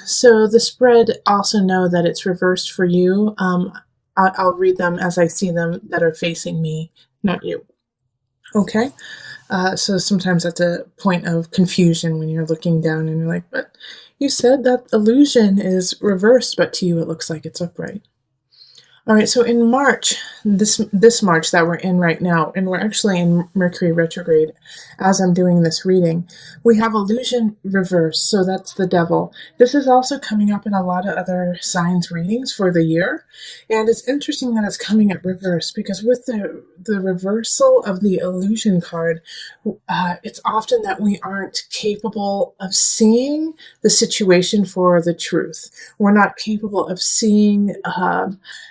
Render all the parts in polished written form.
So the spread, also know that it's reversed for you. I'll read them as I see them that are facing me, not you. Okay? So sometimes that's a point of confusion when you're looking down and you're like, but you said that illusion is reversed, but to you it looks like it's upright. All right, so in March, this March that we're in right now, and we're actually in Mercury retrograde as I'm doing this reading, we have illusion reverse, so that's the devil. This is also coming up in a lot of other signs readings for the year, and it's interesting that it's coming at reverse because with the reversal of the illusion card, it's often that we aren't capable of seeing the situation for the truth. We're not capable of seeing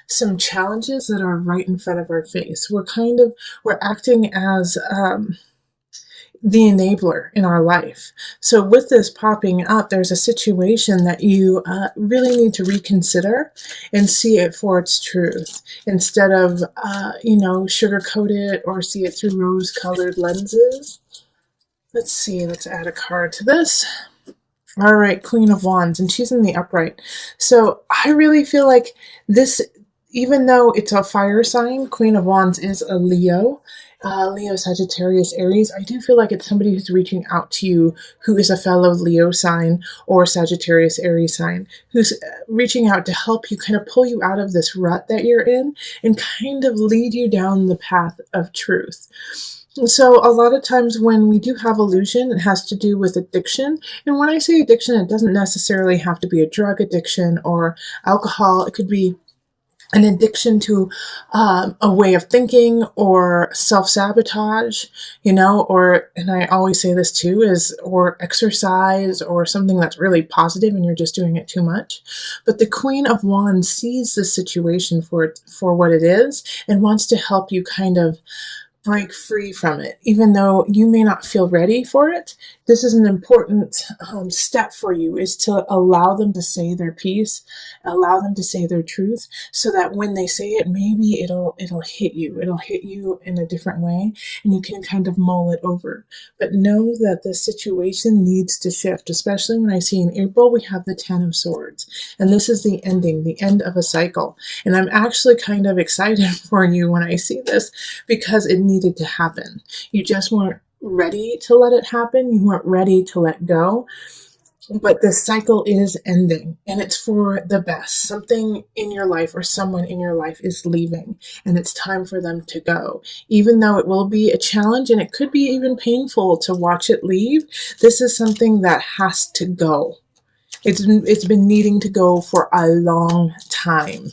some challenges that are right in front of our face. We're acting as the enabler in our life. So with this popping up, there's a situation that you really need to reconsider and see it for its truth instead of, sugarcoat it or see it through rose-colored lenses. Let's see, let's add a card to this. All right, Queen of Wands, and she's in the upright. So I really feel like this, even though it's a fire sign, Queen of Wands is a Leo. Leo, Sagittarius, Aries. I do feel like it's somebody who's reaching out to you who is a fellow Leo sign or Sagittarius, Aries sign, who's reaching out to help you kind of pull you out of this rut that you're in and kind of lead you down the path of truth. So a lot of times when we do have illusion, it has to do with addiction. And when I say addiction, it doesn't necessarily have to be a drug addiction or alcohol. It could be an addiction to a way of thinking or self-sabotage, and I always say this too, or exercise or something that's really positive and you're just doing it too much. But the Queen of Wands sees the situation for what it is and wants to help you kind of break free from it. Even though you may not feel ready for it, this is an important step for you, is to allow them to say their piece, allow them to say their truth, so that when they say it, maybe it'll hit you. It'll hit you in a different way, and you can kind of mull it over. But know that the situation needs to shift, especially when I see in April, we have the Ten of Swords. And this is the ending, the end of a cycle. And I'm actually kind of excited for you when I see this, because it needed to happen. You just weren't ready to let it happen. You weren't ready to let go. But this cycle is ending, and it's for the best. Something in your life or someone in your life is leaving, and it's time for them to go. Even though it will be a challenge and it could be even painful to watch it leave, this is something that has to go. It's been needing to go for a long time.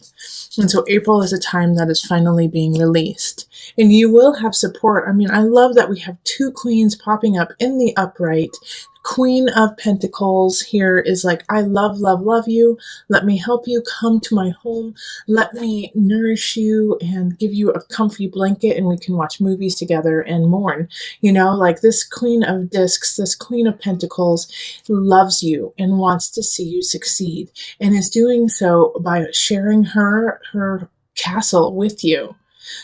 And so April is a time that is finally being released. And you will have support. I mean, I love that we have two queens popping up in the upright. Queen of Pentacles here is like, I love, love, love you. Let me help you. Come to my home. Let me nourish you and give you a comfy blanket, and we can watch movies together and mourn. Like this Queen of Discs, this Queen of Pentacles loves you and wants to see you succeed, and is doing so by sharing her castle with you.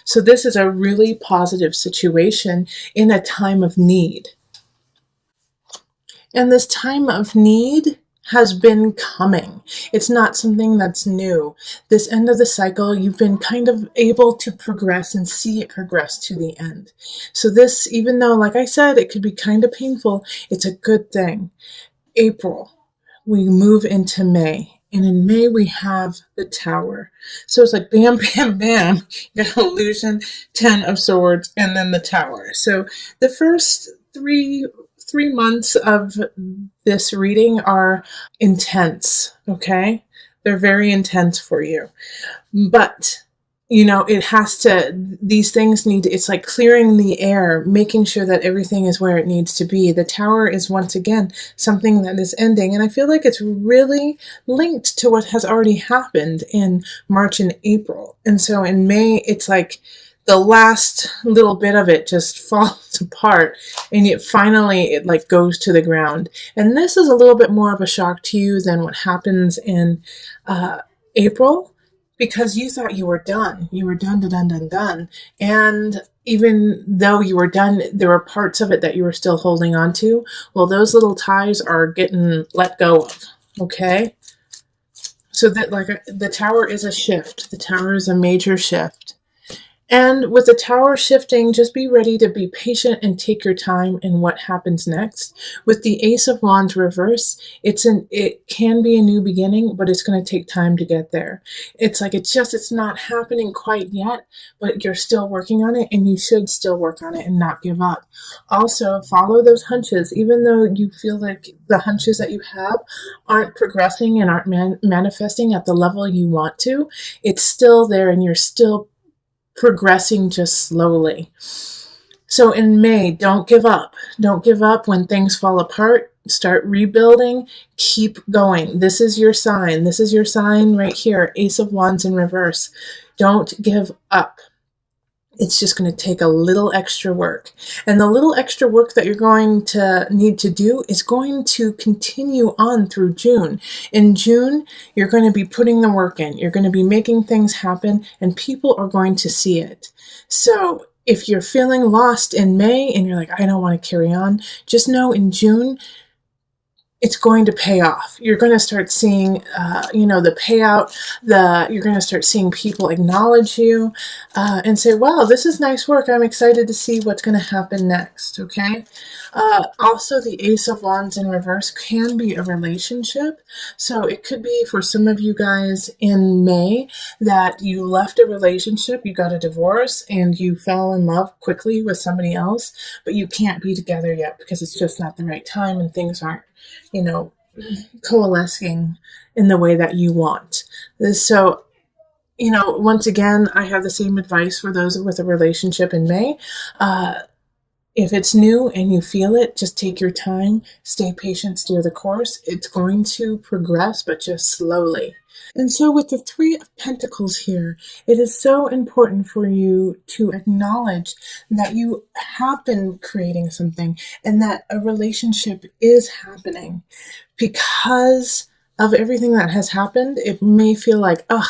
So this is a really positive situation in a time of need. And this time of need has been coming. It's not something that's new. This end of the cycle, you've been kind of able to progress and see it progress to the end. So this, even though, like I said, it could be kind of painful, it's a good thing. April, we move into May. And in May, we have the Tower. So it's like bam, bam, bam. You got illusion, Ten of Swords, and then the Tower. So the first three months of this reading are intense, okay? They're very intense for you. But, these things it's like clearing the air, making sure that everything is where it needs to be. The Tower is once again something that is ending. And I feel like it's really linked to what has already happened in March and April. And so in May, it's like the last little bit of it just falls apart, and it like goes to the ground. And this is a little bit more of a shock to you than what happens in April, because you thought you were done. You were done, done, done, done. And even though you were done, there were parts of it that you were still holding on to. Well, those little ties are getting let go of. Okay? So that the tower is a shift. The tower is a major shift. And with the tower shifting, just be ready to be patient and take your time in what happens next. With the Ace of Wands reverse, it can be a new beginning, but it's going to take time to get there. It's not happening quite yet, but you're still working on it, and you should still work on it and not give up. Also, follow those hunches, even though you feel like the hunches that you have aren't progressing and aren't manifesting at the level you want to. It's still there, and you're still progressing just slowly. So in May, don't give up. Don't give up when things fall apart. Start rebuilding. Keep going. This is your sign. This is your sign right here. Ace of Wands in reverse. Don't give up. It's just going to take a little extra work. And the little extra work that you're going to need to do is going to continue on through June. In June, you're going to be putting the work in. You're going to be making things happen, and people are going to see it. So if you're feeling lost in May and you're like, I don't want to carry on, just know in June, it's going to pay off. You're going to start seeing, the payout. You're going to start seeing people acknowledge you and say, wow, this is nice work. I'm excited to see what's going to happen next, okay? Also, the Ace of Wands in reverse can be a relationship. So it could be for some of you guys in May that you left a relationship, you got a divorce, and you fell in love quickly with somebody else, but you can't be together yet because it's just not the right time and things aren't coalescing in the way that you want. So, once again, I have the same advice for those with a relationship in May. If it's new and you feel it, just take your time, stay patient, steer the course. It's going to progress, but just slowly. And so with the Three of Pentacles here, it is so important for you to acknowledge that you have been creating something and that a relationship is happening. Because of everything that has happened, it may feel like, oh,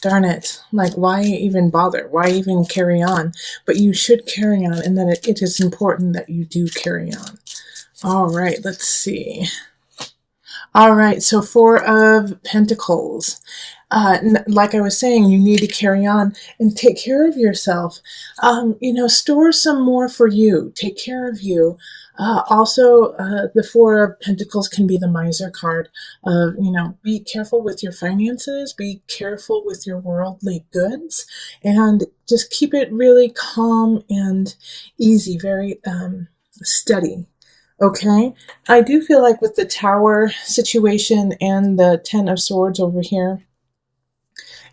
darn it, like why even bother? Why even carry on? But you should carry on, and that it is important that you do carry on. All right, let's see. All right, so Four of Pentacles. Like I was saying, you need to carry on and take care of yourself. Store some more for you. Take care of you. Also, the Four of Pentacles can be the miser card of, be careful with your finances, be careful with your worldly goods, and just keep it really calm and easy, very steady. Okay, I do feel like with the Tower situation and the Ten of Swords over here,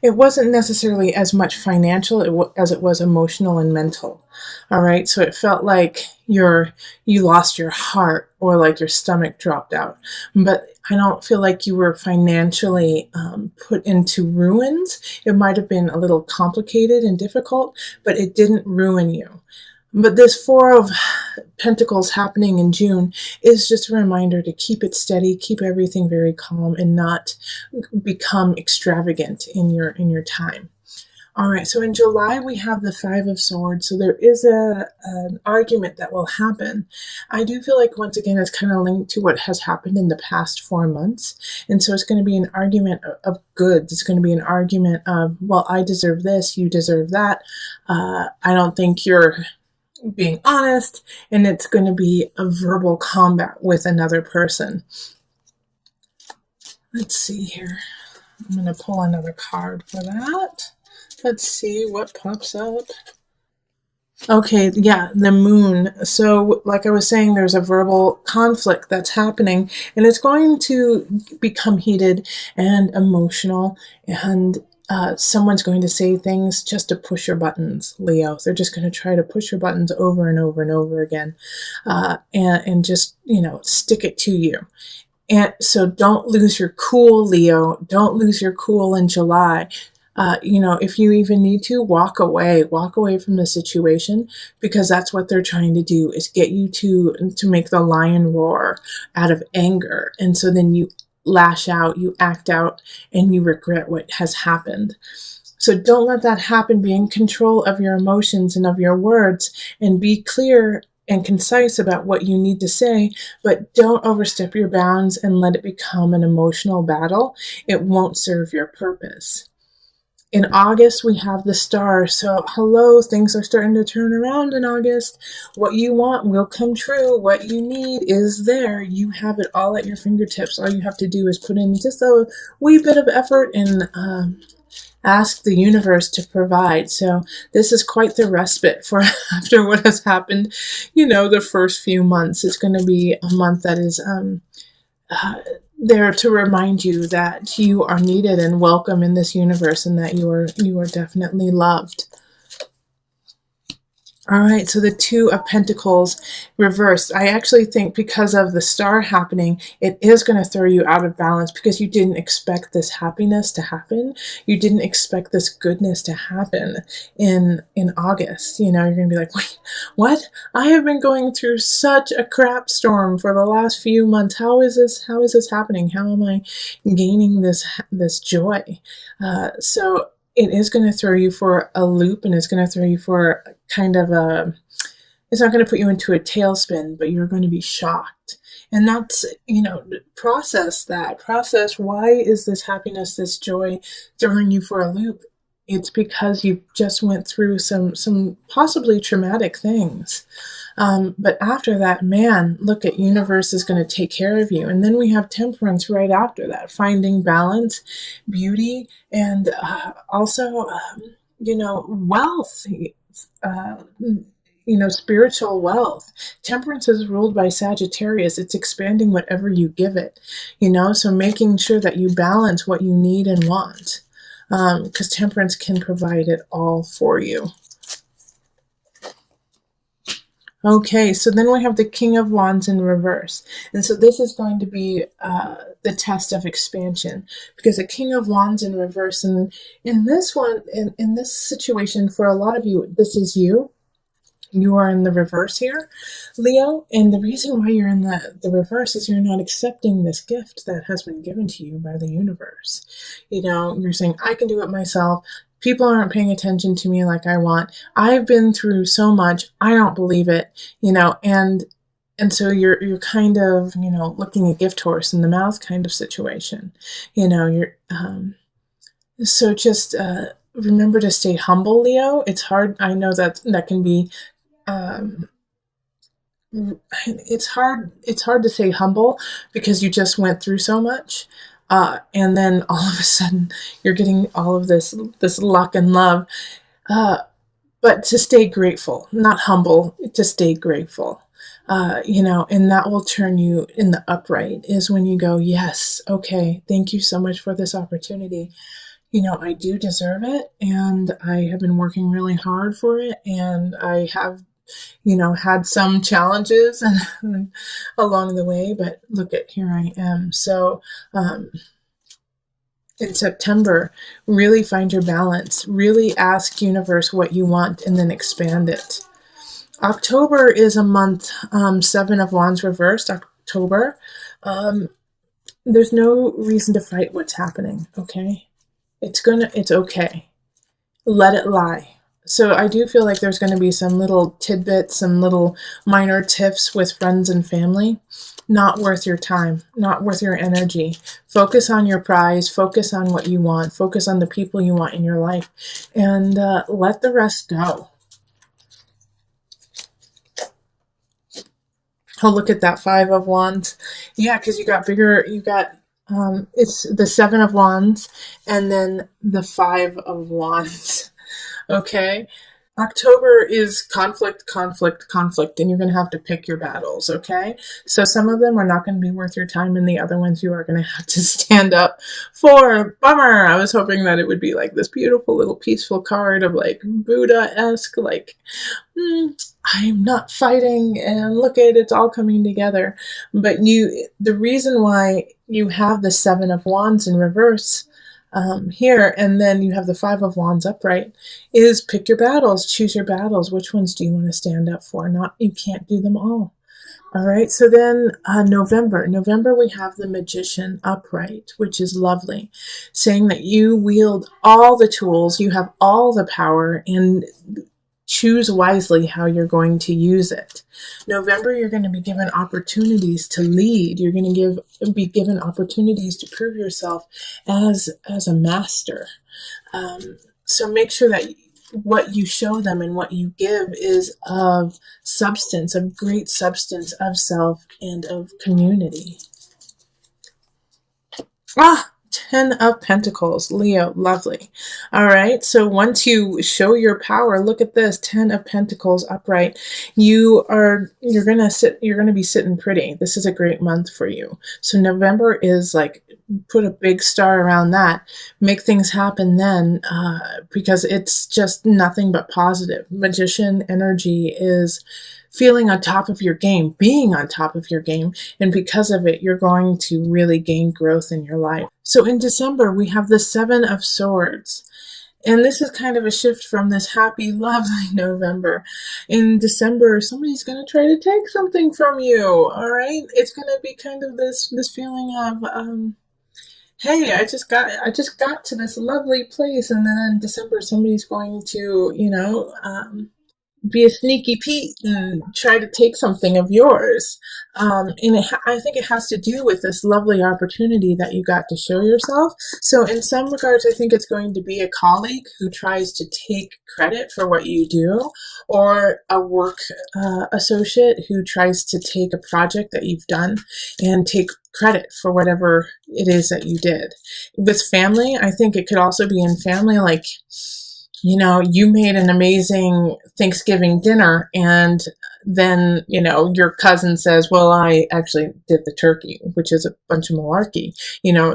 it wasn't necessarily as much financial as it was emotional and mental. All right, so it felt like you lost your heart or like your stomach dropped out. But I don't feel like you were financially put into ruins. It might have been a little complicated and difficult, but it didn't ruin you. But this Four of Pentacles happening in June is just a reminder to keep it steady, keep everything very calm, and not become extravagant in your time. All right, so in July we have the Five of Swords, so there is an argument that will happen. I do feel like, once again, it's kind of linked to what has happened in the past 4 months, and so it's going to be an argument of goods. It's going to be an argument of, well, I deserve this, you deserve that. I don't think you're being honest, and it's going to be a verbal combat with another person. Let's see here. I'm going to pull another card for that. Let's see what pops up. Okay, yeah, the Moon. So, like I was saying, there's a verbal conflict that's happening, and it's going to become heated and emotional, and someone's going to say things just to push your buttons, Leo. They're just going to try to push your buttons over and over and over again, and just, stick it to you. And so don't lose your cool, Leo. Don't lose your cool in July. If you even need to, walk away from the situation, because that's what they're trying to do, is get you to make the lion roar out of anger. And so then you lash out, you act out, and you regret what has happened. So don't let that happen. Be in control of your emotions and of your words, and be clear and concise about what you need to say, but don't overstep your bounds and let it become an emotional battle. It won't serve your purpose. In August, we have the star. So, hello, things are starting to turn around in August. What you want will come true. What you need is there. You have it all at your fingertips. All you have to do is put in just a wee bit of effort and ask the universe to provide. So, this is quite the respite for after what has happened, the first few months. It's going to be a month that is there to remind you that you are needed and welcome in this universe, and that you are definitely loved. All right, so the Two of Pentacles reversed. I actually think because of the star happening, it is going to throw you out of balance because you didn't expect this happiness to happen. You didn't expect this goodness to happen in August. You're going to be like, wait, what? I have been going through such a crap storm for the last few months. How is this happening? How am I gaining this joy? So it is going to throw you for a loop, and it's going to throw you for kind of it's not going to put you into a tailspin, but you're going to be shocked. And that's, process that. Process, why is this happiness, this joy throwing you for a loop? It's because you just went through some possibly traumatic things. But after that, man, look at universe is going to take care of you. And then we have temperance right after that, finding balance, beauty, and also, wealth, spiritual wealth. Temperance is ruled by Sagittarius. It's expanding whatever you give it, so making sure that you balance what you need and want, because temperance can provide it all for you. Okay, so then we have the King of Wands in reverse. And so this is going to be the test of expansion, because the King of Wands in reverse, and in this one, in this situation, for a lot of you, this is you. You are in the reverse here, Leo. And the reason why you're in the reverse is you're not accepting this gift that has been given to you by the universe. You're saying, I can do it myself. People aren't paying attention to me like I want. I've been through so much. I don't believe it, and so you're kind of, looking a gift horse in the mouth kind of situation. You're, so just remember to stay humble, Leo. It's hard. I know that can be, it's hard to stay humble because you just went through so much. And then all of a sudden you're getting all of this luck and love. But to stay grateful, not humble, to stay grateful, and that will turn you in the upright, is when you go, yes, okay, thank you so much for this opportunity. I do deserve it, and I have been working really hard for it, and I have had some challenges and along the way, but look at, here I am. So, in September, really find your balance, really ask universe what you want, and then expand it. October is a month, Seven of Wands reversed, October. There's no reason to fight what's happening, okay? It's okay. Let it lie. So I do feel like there's going to be some little tidbits, some little minor tips with friends and family. Not worth your time, not worth your energy. Focus on your prize, focus on what you want, focus on the people you want in your life, and let the rest go. Oh, look at that, Five of Wands. Yeah, because you got it's the Seven of Wands and then the Five of Wands. Okay? October is conflict, and you're going to have to pick your battles, okay? So some of them are not going to be worth your time, and the other ones you are going to have to stand up for. Bummer! I was hoping that it would be like this beautiful little peaceful card of like Buddha-esque, like, I'm not fighting, and look at it's all coming together. But the reason why you have the Seven of Wands in reverse here, and then you have the Five of Wands upright, is pick your battles, choose your battles. Which ones do you want to stand up for? You can't do them all. All right, so then November we have the Magician upright, which is lovely, saying that you wield all the tools, you have all the power, and choose wisely how you're going to use it. November, you're going to be given opportunities to lead. You're going to be given opportunities to prove yourself as a master. So make sure that what you show them and what you give is of substance, of great substance, of self and of community. 10 of Pentacles, Leo, lovely. All right, so once you show your power, look at this, 10 of Pentacles upright. You're gonna be sitting pretty. This is a great month for you. So November is like, put a big star around that, make things happen then, because it's just nothing but positive. Magician energy is feeling on top of your game, being on top of your game, and because of it, you're going to really gain growth in your life. So in December, we have the 7 of Swords. And this is kind of a shift from this happy, lovely November. In December, somebody's going to try to take something from you, all right? It's going to be kind of this feeling of, hey, I just got to this lovely place, and then in December, somebody's going to, be a sneaky Pete and try to take something of yours. And I think it has to do with this lovely opportunity that you got to show yourself. So in some regards, I think it's going to be a colleague who tries to take credit for what you do, or a work associate who tries to take a project that you've done and take credit for whatever it is that you did. With family, I think it could also be in family, like, you made an amazing Thanksgiving dinner, and then, your cousin says, well, I actually did the turkey, which is a bunch of malarkey,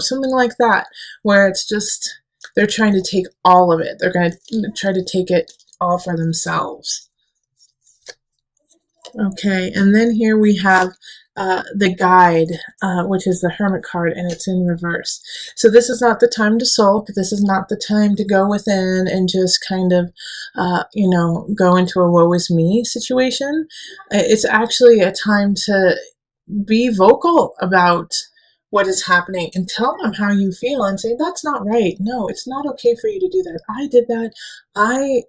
something like that, where it's just, they're trying to take all of it. They're going to try to take it all for themselves. Okay, and then here we have the Guide, which is the Hermit card, and it's in reverse. So this is not the time to sulk. This is not the time to go within and just kind of, go into a woe is me situation. It's actually a time to be vocal about what is happening and tell them how you feel and say, that's not right. No, it's not okay for you to do that. I did that. I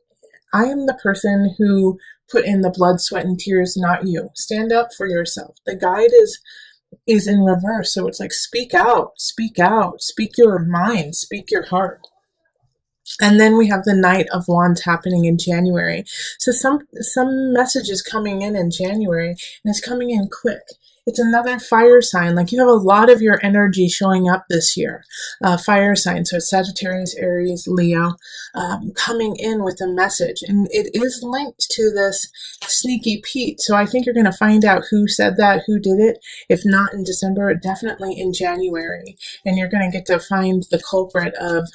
am the person who put in the blood, sweat, and tears, not you. Stand up for yourself. The Guide is in reverse, so it's like, speak out, speak your mind, speak your heart. And then we have the Knight of Wands happening in January. So some messages coming in January, and it's coming in quick. It's another fire sign. Like, you have a lot of your energy showing up this year. Fire sign, so Sagittarius, Aries, Leo, coming in with a message. And it is linked to this sneaky Pete. So I think you're going to find out who said that, who did it. If not in December, definitely in January. And you're going to get to find the culprit of,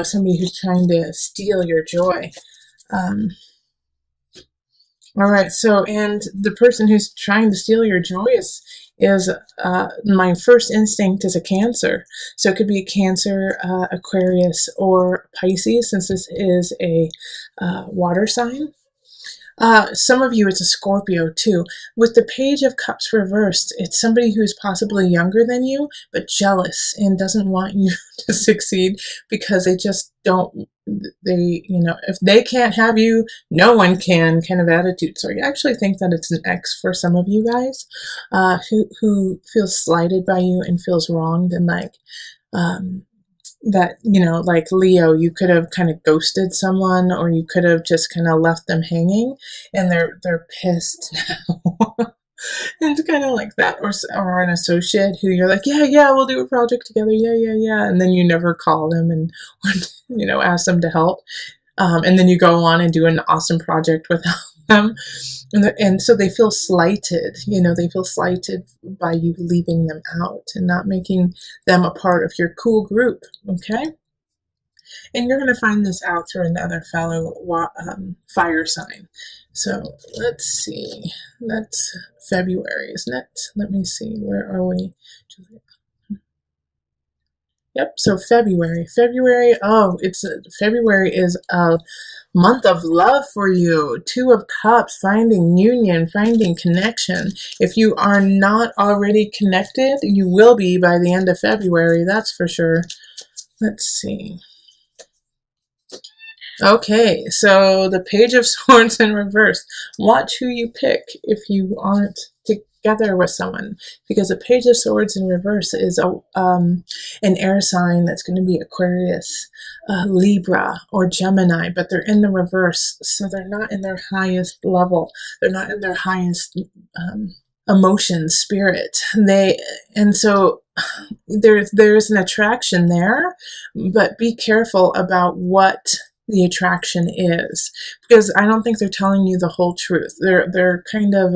somebody who's trying to steal your joy. All right, so, and the person who's trying to steal your joy is my first instinct is a Cancer. So it could be a Cancer, Aquarius, or Pisces, since this is a water sign. Some of you, it's a Scorpio too. With the Page of Cups reversed, it's somebody who's possibly younger than you, but jealous and doesn't want you to succeed, because they just don't, if they can't have you, no one can kind of attitude. So I actually think that it's an X for some of you guys, who feels slighted by you and feels wronged, and like, that, like Leo, you could have kind of ghosted someone, or you could have just kind of left them hanging, and they're pissed now. It's kind of like that. Or an associate who you're like, yeah, we'll do a project together, yeah, and then you never call them and ask them to help, and then you go on and do an awesome project without them. And so they feel slighted, they feel slighted by you leaving them out and not making them a part of your cool group, okay? And you're going to find this out through another fellow fire sign. So let's see, that's February, isn't it? Let me see, where are we? Yep, so February, February is a month of love for you. 2 of Cups, finding union, finding connection. If you are not already connected, you will be by the end of February, that's for sure. Let's see. Okay, so the Page of Swords in reverse. Watch who you pick if you aren't together with someone, because the Page of Swords in reverse is an air sign that's going to be Aquarius, Libra, or Gemini, but they're in the reverse, so they're not in their highest level. They're not in their highest emotion, spirit. And so there's an attraction there, but be careful about what the attraction is, because I don't think they're telling you the whole truth. They're kind of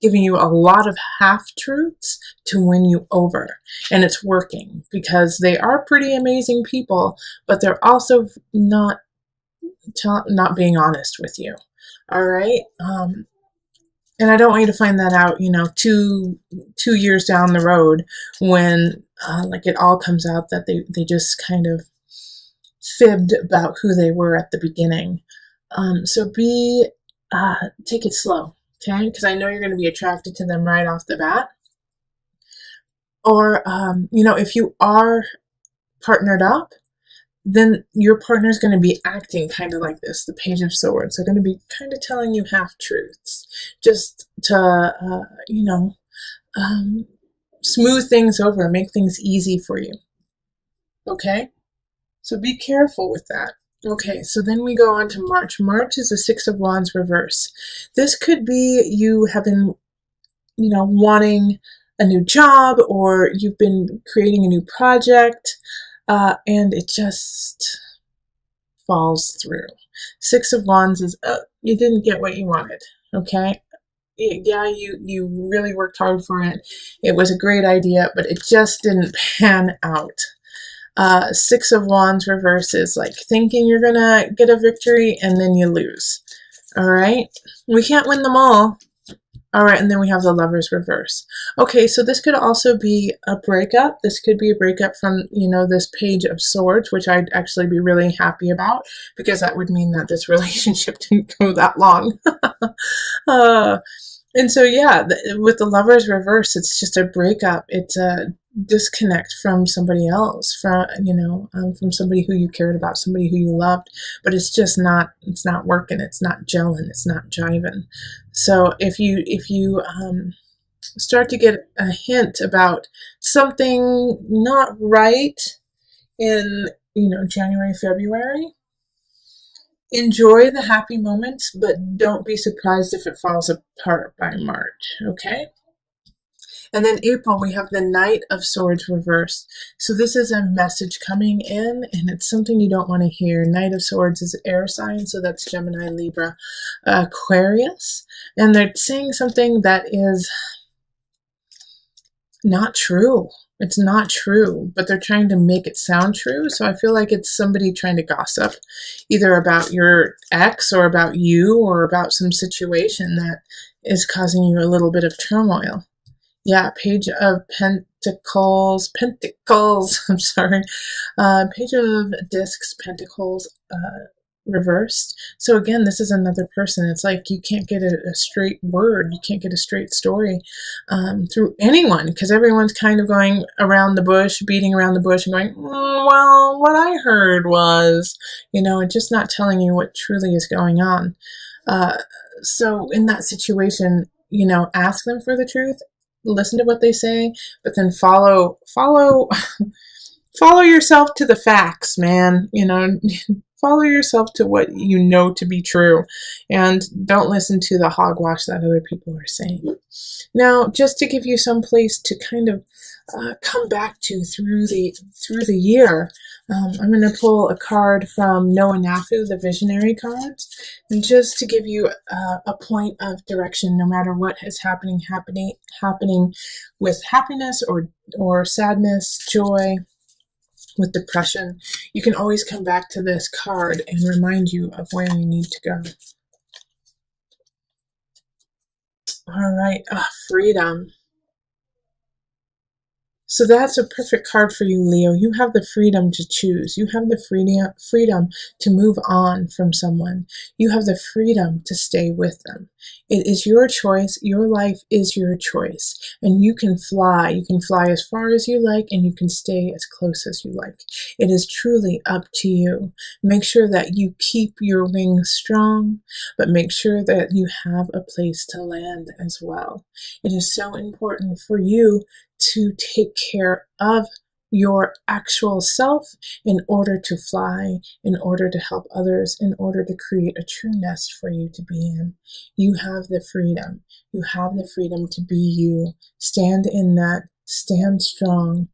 giving you a lot of half truths to win you over, and it's working because they are pretty amazing people, but they're also not being honest with you. All right. And I don't want you to find that out, 2 years down the road when like it all comes out that they just kind of fibbed about who they were at the beginning. So take it slow, okay? Because I know you're going to be attracted to them right off the bat. Or, if you are partnered up, then your partner is going to be acting kind of like this, the Page of Swords. They're going to be kind of telling you half truths just to, smooth things over, make things easy for you. Okay? So be careful with that. Okay, so then we go on to March. March is the Six of Wands reverse. This could be you have been, wanting a new job, or you've been creating a new project, and it just falls through. Six of Wands is, you didn't get what you wanted, okay? Yeah, you really worked hard for it. It was a great idea, but it just didn't pan out. Six of Wands reverse is like thinking you're gonna get a victory and then you lose. All right, we can't win them all. All right, and then we have the Lovers reverse. Okay, so this could also be a breakup. This could be a breakup from, this Page of Swords, which I'd actually be really happy about, because that would mean that this relationship didn't go that long. And so, yeah, with the Lovers reverse, it's just a breakup. It's a disconnect from somebody else, from somebody who you cared about, somebody who you loved, but it's not working. It's not gelling. It's not jiving. So if you start to get a hint about something not right in, January, February, enjoy the happy moments, but don't be surprised if it falls apart by March, okay? And then April, we have the Knight of Swords reversed. So this is a message coming in, and it's something you don't want to hear. Knight of Swords is air sign, so that's Gemini, Libra, Aquarius. And they're saying something that is not true. It's not true, but they're trying to make it sound true. So I feel like it's somebody trying to gossip, either about your ex or about you or about some situation that is causing you a little bit of turmoil. Yeah, Page of Pentacles, I'm sorry. Page of Discs, Pentacles, reversed. So again, this is another person. It's like you can't get a straight word. You can't get a straight story through anyone, because everyone's kind of going around the bush, beating around the bush and going, well, what I heard was, and just not telling you what truly is going on. So in that situation, ask them for the truth, listen to what they say, but then follow yourself to the facts, man. Follow yourself to what you know to be true, and don't listen to the hogwash that other people are saying. Now, just to give you some place to kind of come back to through the year, I'm going to pull a card from Noah Nafu, the Visionary cards, and just to give you a point of direction, no matter what is happening with happiness or sadness, joy, with depression, you can always come back to this card and remind you of where you need to go. All right, freedom. So that's a perfect card for you, Leo. You have the freedom to choose. You have the freedom to move on from someone. You have the freedom to stay with them. It is your choice. Your life is your choice. And you can fly. You can fly as far as you like, and you can stay as close as you like. It is truly up to you. Make sure that you keep your wings strong, but make sure that you have a place to land as well. It is so important for you to take care of your actual self in order to fly, in order to help others, in order to create a true nest for you to be in. You have the freedom. You have the freedom to be you. Stand in that, stand strong,